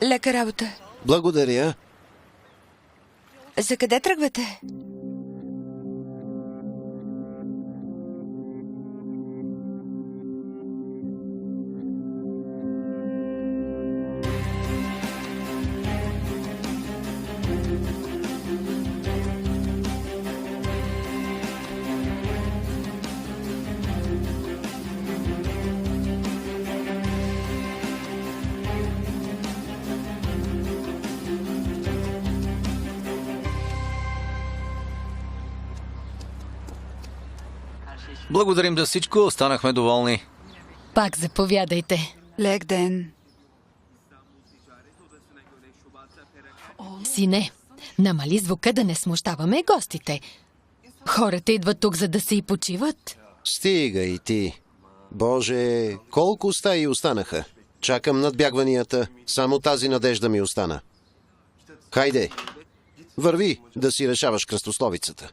Лека работа. Благодаря. За къде тръгвате? Благодарим за всичко, останахме доволни. Пак заповядайте. Лек ден. Сине, намали звука да не смущаваме гостите. Хората идват тук, за да се и почиват. Стига и ти. Боже, колко стаи останаха. Чакам надбягванията. Само тази надежда ми остана. Хайде, върви да си решаваш кръстословицата.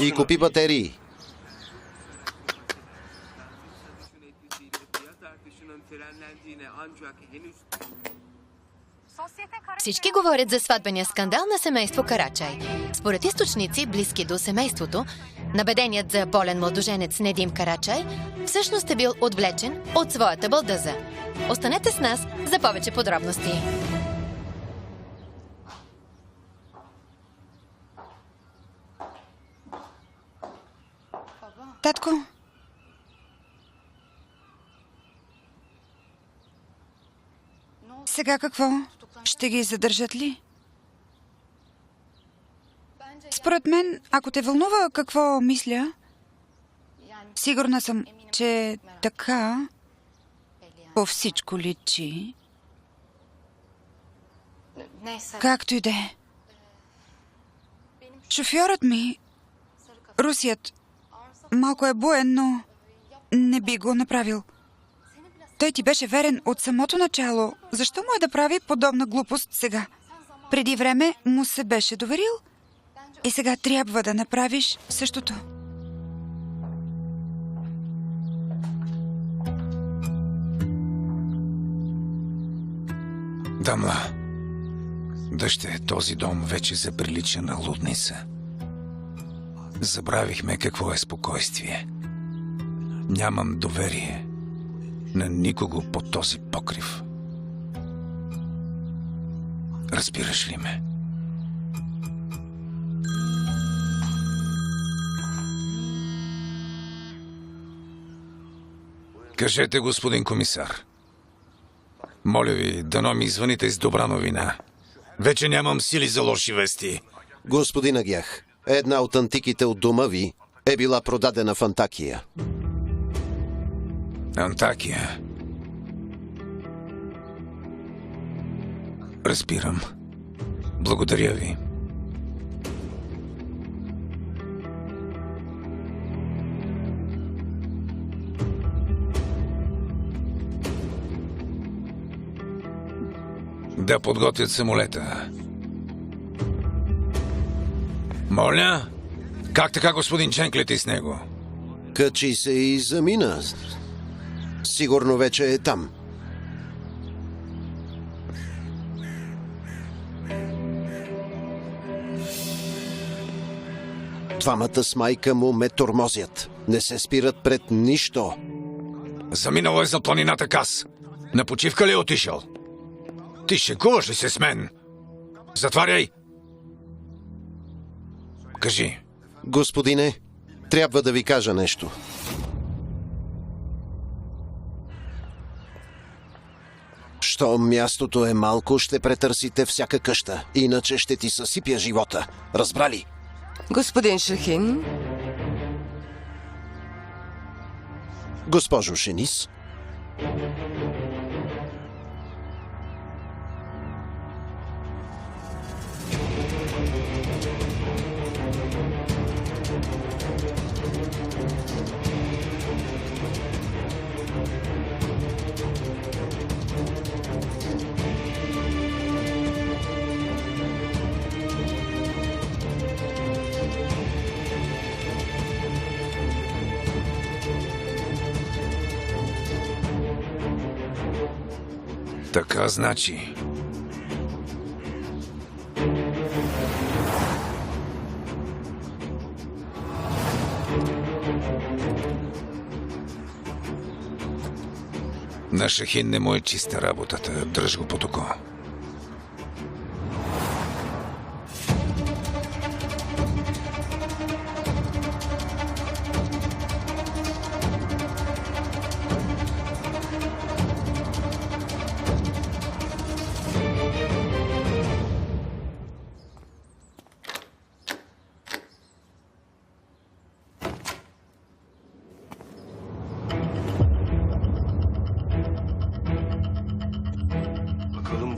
И купи батерии. Всички говорят за сватбения скандал на семейство Карачай. Според източници, близки до семейството, набеденият за болен младоженец Недим Карачай всъщност е бил отвлечен от своята балдъза. Останете с нас за повече подробности. Татко? Сега какво? Ще ги задържат ли? Според мен, ако те вълнува какво мисля, сигурна съм, че така по всичко личи. Както и да е. Шофьорът ми, русият, малко е буен, но не би го направил. Той ти беше верен от самото начало. Защо му е да прави подобна глупост сега? Преди време му се беше доверил и сега трябва да направиш същото. Дамла, дъще, този дом вече заприлича на лудница. Забравихме какво е спокойствие. Нямам доверие на никого под този покрив. Разбираш ли ме? Кажете, господин комисар. Моля ви, дано ми звъните с добра новина. Вече нямам сили за лоши вести. Господин Агях, една от антиките от дома ви е била продадена в Антакия. Антакия. Разбирам. Благодаря ви. Да подготвят самолета. Моля? Как така, господин Ченк, лети с него? Качи се и замина. Сигурно вече е там. Двамата с майка му ме тормозят. Не се спират пред нищо. Заминало е за планината Кас. На почивка ли е отишъл? Ти шегуваш ли се с мен? Затваряй! Кажи. Господине, трябва да ви кажа нещо. Щом мястото е малко, ще претърсите всяка къща. Иначе ще ти съсипя живота. Разбрали? Господин Шахин. Госпожо Шенис. Така значи. На Шахин не му е чиста работата. Дръж го под око.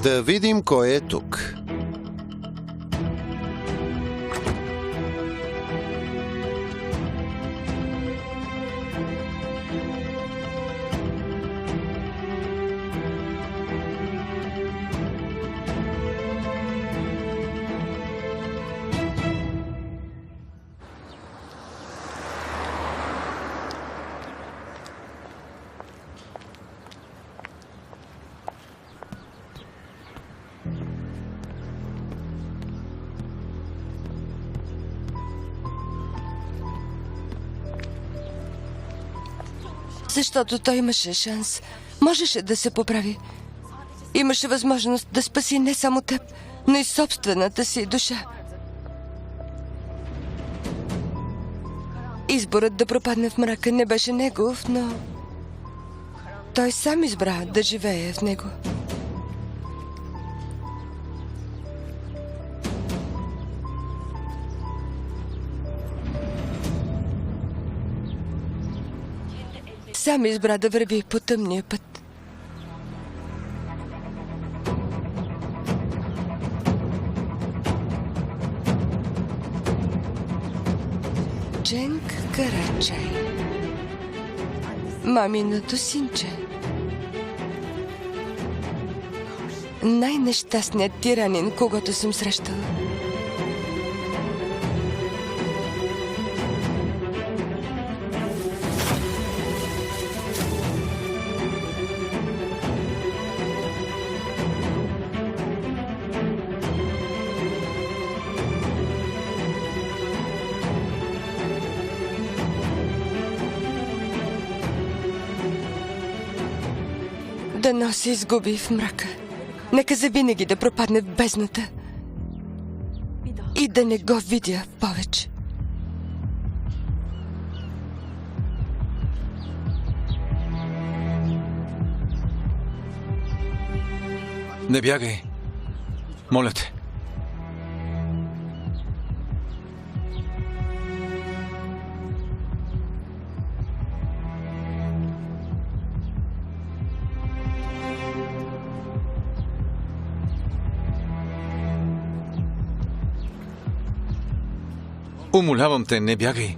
Да видим кой е тук. Защото той имаше шанс. Можеше да се поправи. Имаше възможност да спаси не само теб, но и собствената си душа. Изборът да пропадне в мрака не беше негов, но той сам избра да живее в него. Сам избра да върви по тъмния път. Дженк Карачай. Маминото синче. Най-нещастният тиранин, когато съм срещала. Дано се изгуби в мрака. Нека завинаги да пропадне в бездната и да не го видя повече. Не бягай. Моля те. Умолявам те, не бягай.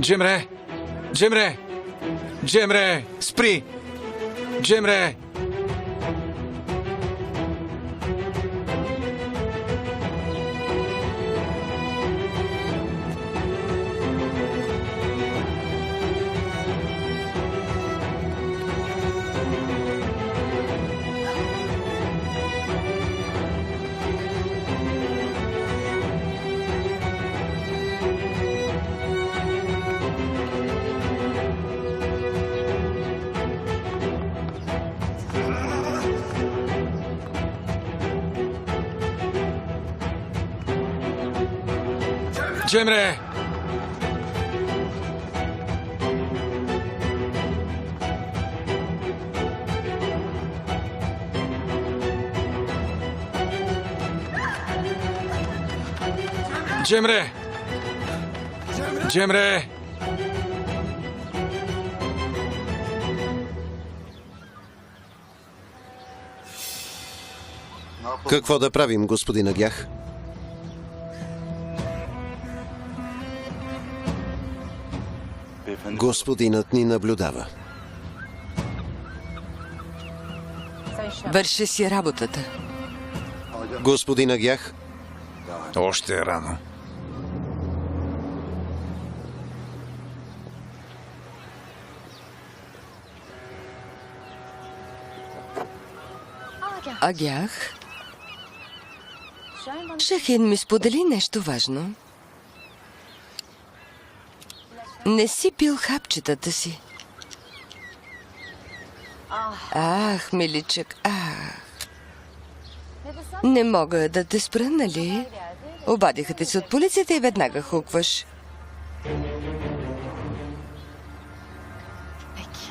Джемре! Джемре! Джемре! Спри! Джемре! Джемре! Джемре! Джемре! Какво да правим, господин Агях? Господинът ни наблюдава. Върши си работата. Господин Агях, Още е рано. Агях, Шахин ми сподели нещо важно. Не си пил хапчетата си. Ах, миличък, ах. Не мога да те спра, нали? Обадиха те се от полицията и веднага хукваш.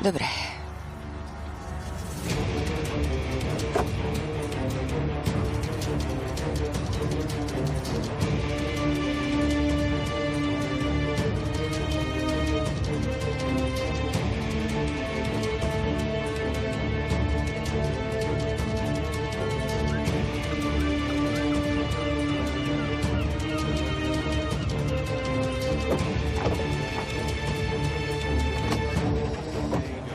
Добре.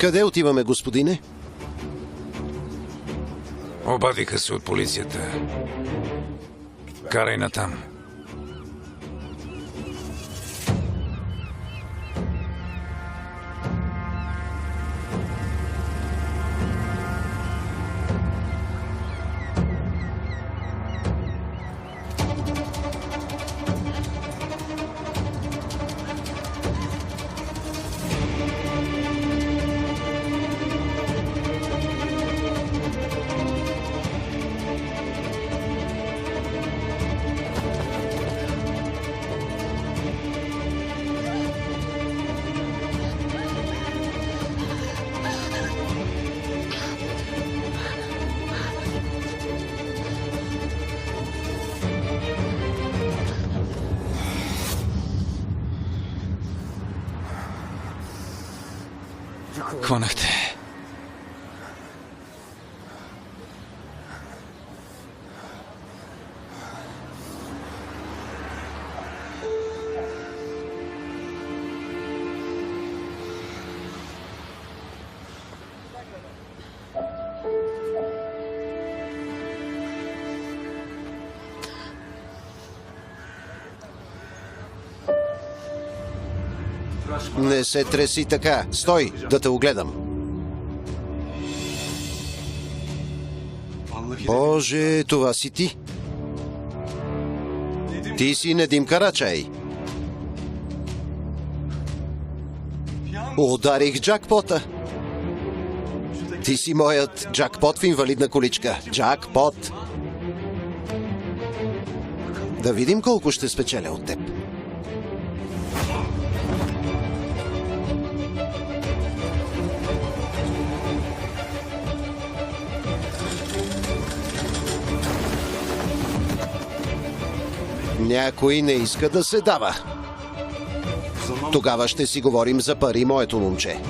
Къде отиваме, господине? Обадиха се от полицията. Карай натам. Хванахте. Не се треси така. Стой, да те огледам. Боже, това си ти. Ти си Недим Карачай. Ударих джакпота. Ти си моят джакпот в инвалидна количка. Джакпот. Да видим колко ще спечеля от теб. Някой не иска да се дава. Тогава ще си говорим за пари, моето момче.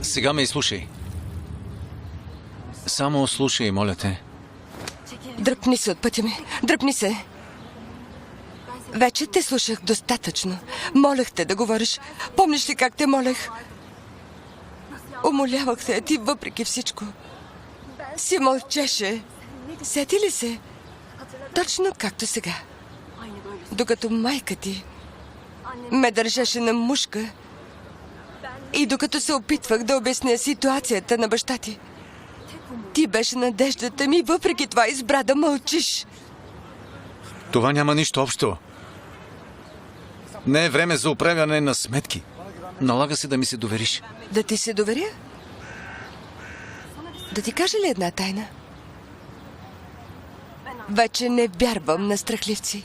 Сега ме изслушай. Само слушай, моля те. Дръпни се от пътя ми. Дръпни се. Вече те слушах достатъчно. Молех те да говориш. Помниш ли как те молех? Умолявах те, ти въпреки всичко си мълчеше. Сети ли се? Точно както сега. Докато майка ти ме държеше на мушка и докато се опитвах да обясня ситуацията на баща ти. Ти беше надеждата ми, въпреки това избра да мълчиш. Това няма нищо общо. Не е време за оправяне на сметки. Налага се да ми се довериш. Да ти се доверя? Да ти кажа ли една тайна? Вече не вярвам на страхливци.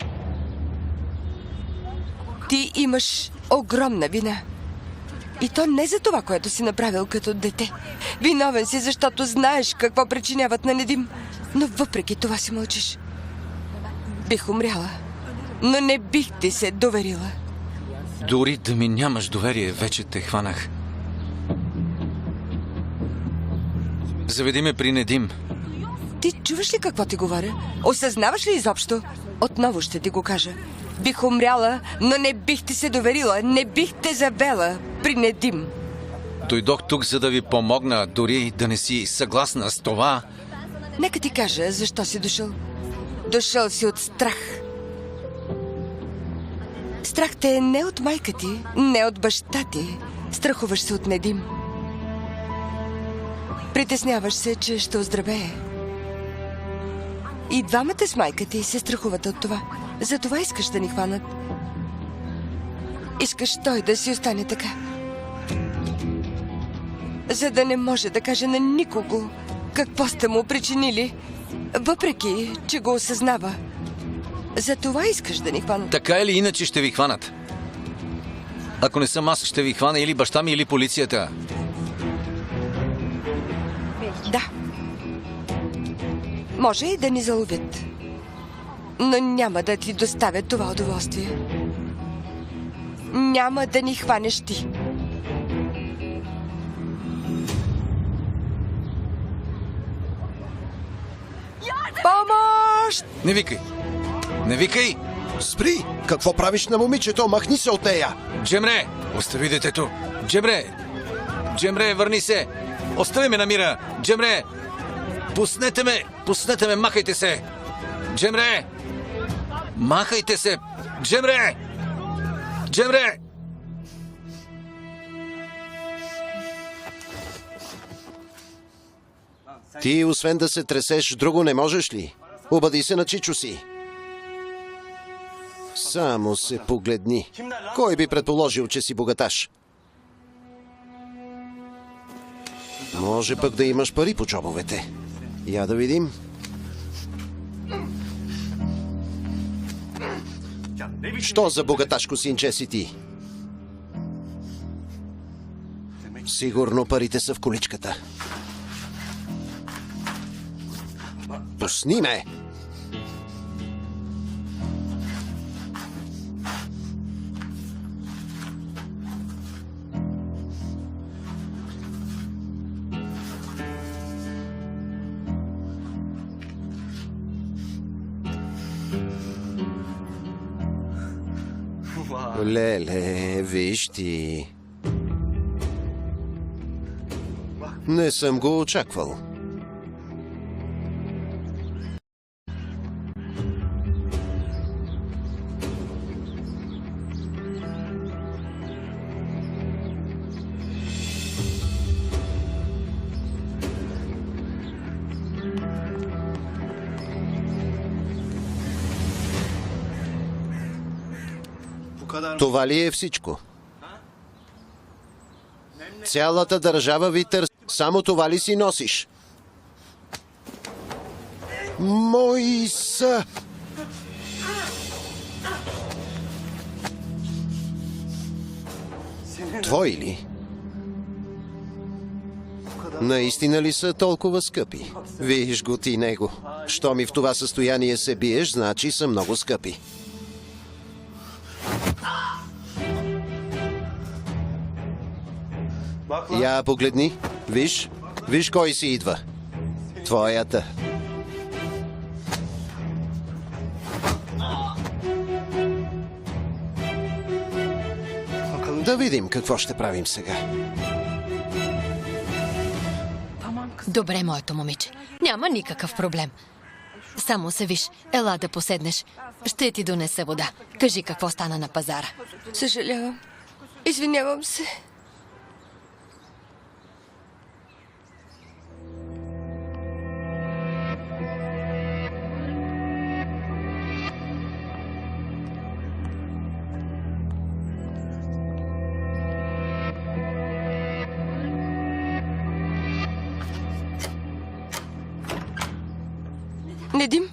Ти имаш огромна вина. И то не за това, което си направил като дете. Виновен си, защото знаеш какво причиняват на Недим. Но въпреки това си мълчиш. Бих умряла, но не бих ти се доверила. Дори да ми нямаш доверие, вече те хванах. Заведи ме при Недим. Ти чуваш ли какво ти говоря? Осъзнаваш ли изобщо? Отново ще ти го кажа. Бих умряла, но не бих ти се доверила. Не бих те завела при Недим. Дойдох тук, за да ви помогна, дори да не си съгласна с това. Нека ти кажа, защо си дошъл. Дошъл си от страх. Страх те е не от майка ти, не от баща ти, Страхуваш се от Недим. Притесняваш се, че ще оздравее. И двамата с майка ти се страхуват от това. Затова искаш да ни хванат. Искаш той да си остане така. За да не може да каже на никого какво сте му причинили, въпреки че го осъзнава. Затова искаш да ни хванат. Така или иначе ще ви хванат. Ако не съм аз, ще ви хвана или баща ми, или полицията. Да. Може и да ни заловят. Но няма да ти доставят това удоволствие. Няма да ни хванеш ти. Помощ! Не викай! Не викай! Спри! Какво правиш на момичето? Махни се от нея! Джемре! Остави детето! Джемре! Джемре, върни се! Остави ме на мира! Джемре! Пуснете ме! Пуснете ме! Махайте се! Джемре! Махайте се! Джемре! Джемре! Ти, освен да се тресеш, друго не можеш ли? Обади се на чичо си. Само се погледни. Кой би предположил, че си богаташ? Може пък да имаш пари по джобовете. Я да видим. Що за богаташко синче си ти? Сигурно парите са в количката. Пусни ме! Леле, виж ти. Не съм го очаквал. Това ли е всичко? Цялата държава ви търси. Само това ли си носиш? Мои са! Твои ли? Наистина ли са толкова скъпи? Виж го ти него. Що ми в това състояние се биеш, значи са много скъпи. Я погледни. Виж. Виж кой си идва. Твоята. Да видим какво ще правим сега. Добре, моето момиче. Няма никакъв проблем. Само се виж. Ела да поседнеш. Ще ти донеса вода. Кажи какво стана на пазара. Съжалявам. Извинявам се. Недим?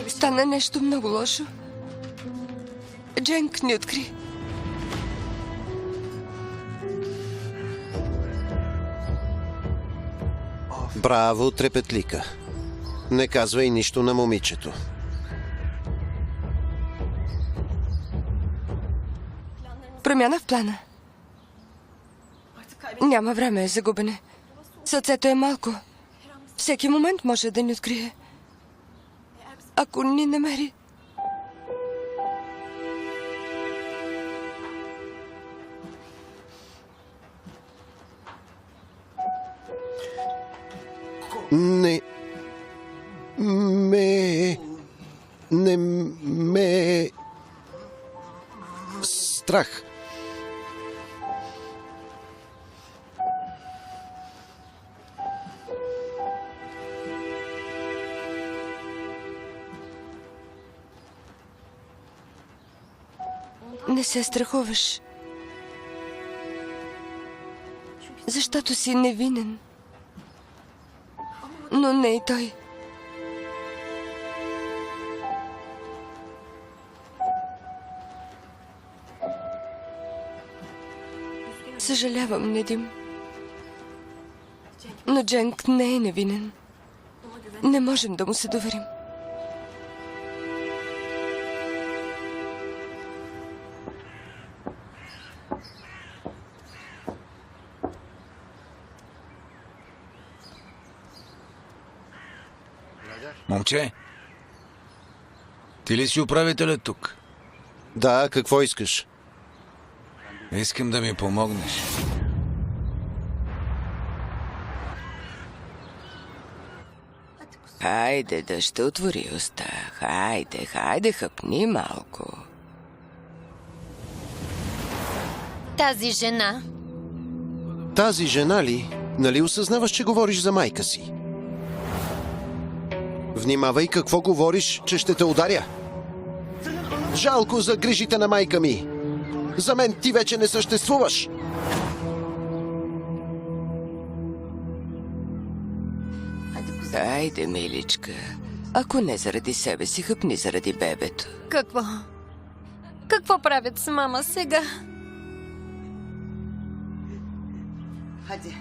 Стана нещо много лошо. Дженк ни откри. Браво, трепетлика. Не казвай нищо на момичето. Промяна в плана. Няма време за губене. Сърцето е малко. Всеки момент може да ни открие. Ако ни намери. Не ме страх. Не се страхуваш. Защото си невинен. Но не и той. Съжалявам, Недим. Но Дженк не е невинен. Не можем да му се доверим. Момче, ти ли си управителят тук? Да, какво искаш? Искам да ми помогнеш. Хайде, да ще отвори уста. Хайде, хъпни малко. Тази жена. Тази жена ли? Нали осъзнаваш, че говориш за майка си? Внимавай какво говориш, че ще те ударя. Жалко за грижите на майка ми. За мен ти вече не съществуваш. Хайде, миличка. Ако не заради себе си, хъпни заради бебето. Какво? Какво правят с мама сега?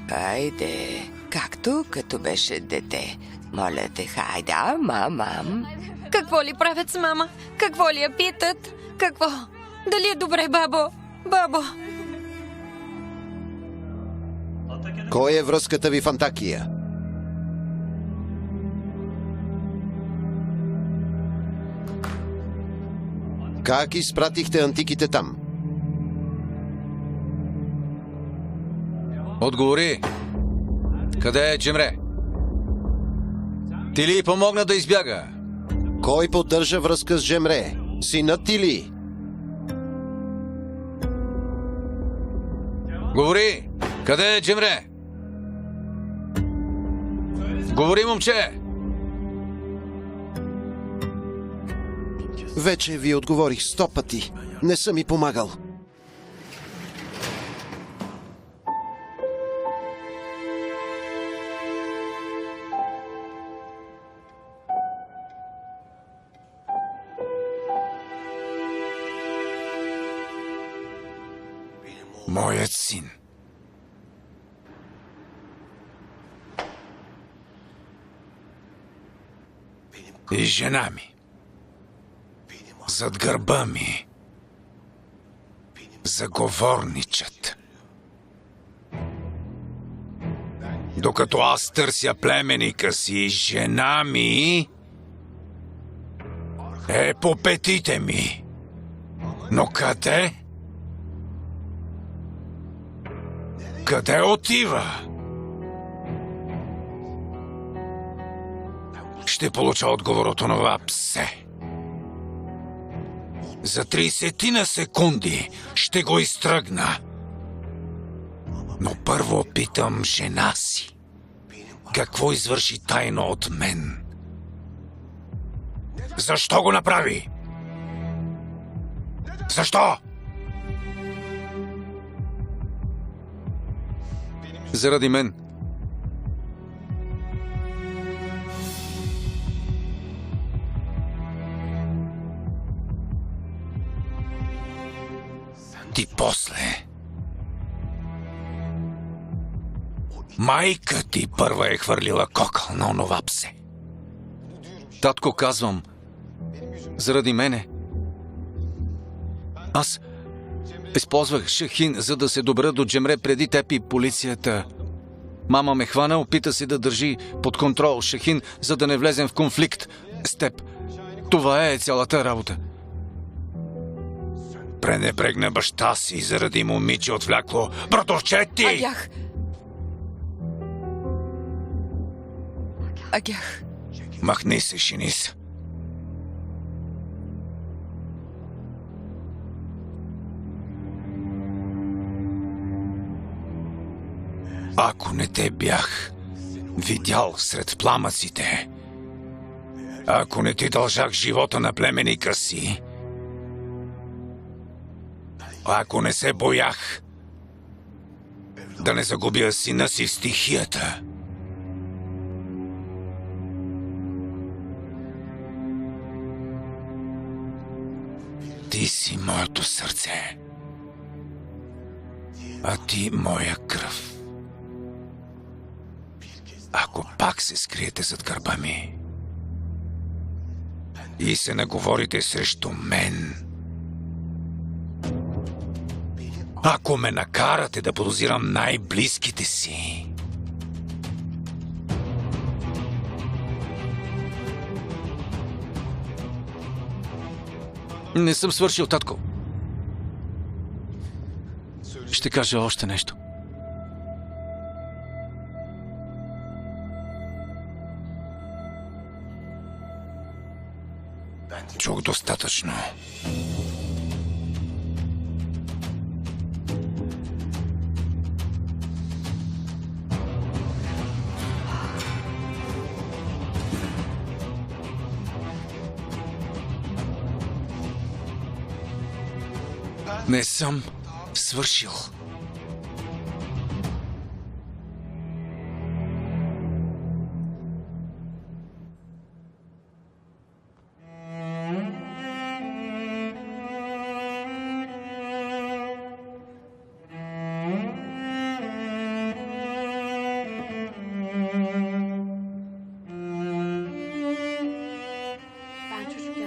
Хайде, както като беше дете. Моля те, хайде, мам. Какво ли правят с мама? Какво ли я питат? Какво? Дали е добре, бабо? Бабо! Кой е връзката ви в Антакия? Как изпратихте антиките там? Отговори. Къде е Джемре? Ти ли помогна да избяга? Кой поддържа връзка с Джемре? Синът ти ли? Говори! Къде е Джемре? Говори, момче! Вече ви отговорих 100 пъти. Не съм ми помагал. Моят син. И жена ми. Зад гърба ми. Заговорничат. Докато аз търся племенника си, жена ми е по петите ми. Но къде? Къде отива? Ще получа отговор от онова псе. За 30 секунди ще го изтръгна. Но първо питам жена си. Какво извърши тайно от мен? Защо го направи? Защо? Заради мен. Ти после. Майка ти първа е хвърлила кокъл на онова псе. Татко, казвам. Заради мене. Използвах Шахин, за да се добра до Джемре преди теб и полицията. Мама ме хвана, опита се да държи под контрол Шахин, за да не влезем в конфликт с теб. Това е цялата работа. Пренебрегна баща си заради момиче отвлякло братовчети! Агях. Агях. Махни се, Шинис. Ако не те бях видял сред пламъците, ако не ти дължах живота на племенника си, ако не се боях да не загубя сина си в стихията, ти си моето сърце, а ти моя кръв. Ако пак се скриете зад гърба ми и се наговорите срещу мен, ако ме накарате да подозирам най-близките си, Не съм свършил, татко. Ще кажа още нещо. чух достатъчно. Не съм свършил.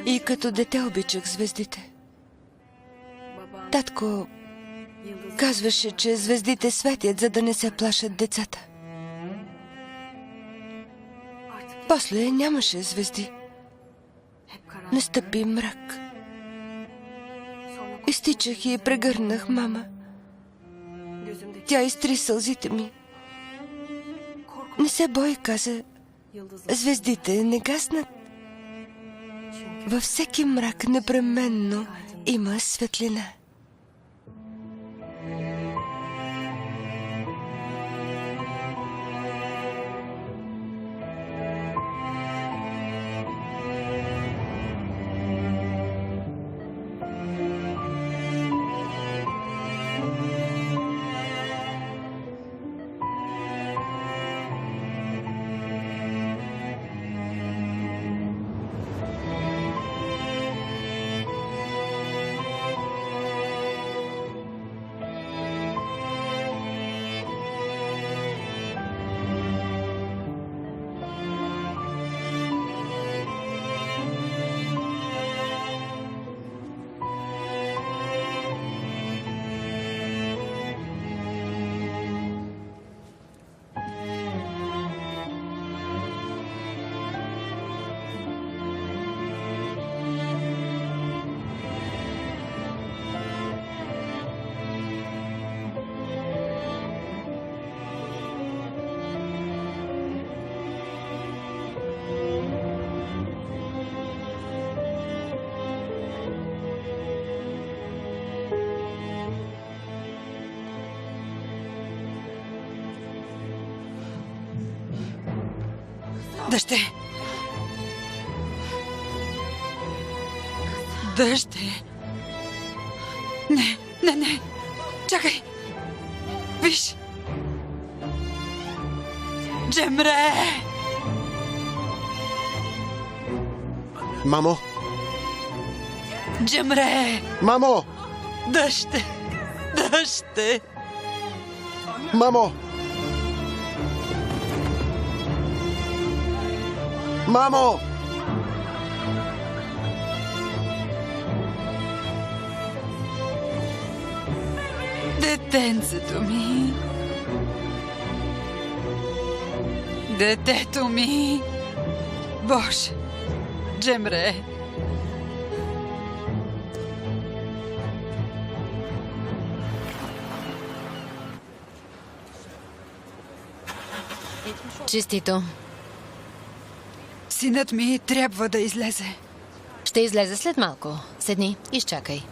И като дете обичах звездите. Татко казваше, че звездите светят, за да не се плашат децата. После нямаше звезди. Настъпи мрак. Изтичах и прегърнах мама. Тя изтри сълзите ми. Не се бой, каза. Звездите не гаснат. Във всеки мрак непременно има светлина. Дъще! Дъще! Не! Чакай! Виж! Джемре! Мамо! Джемре! Мамо! Дъще! Дъще! Мамо! Мамо! Детенцето ми. Детето ми. Боже. Джемре. Честито. Синът ми трябва да излезе. Ще излезе след малко. Седни, изчакай.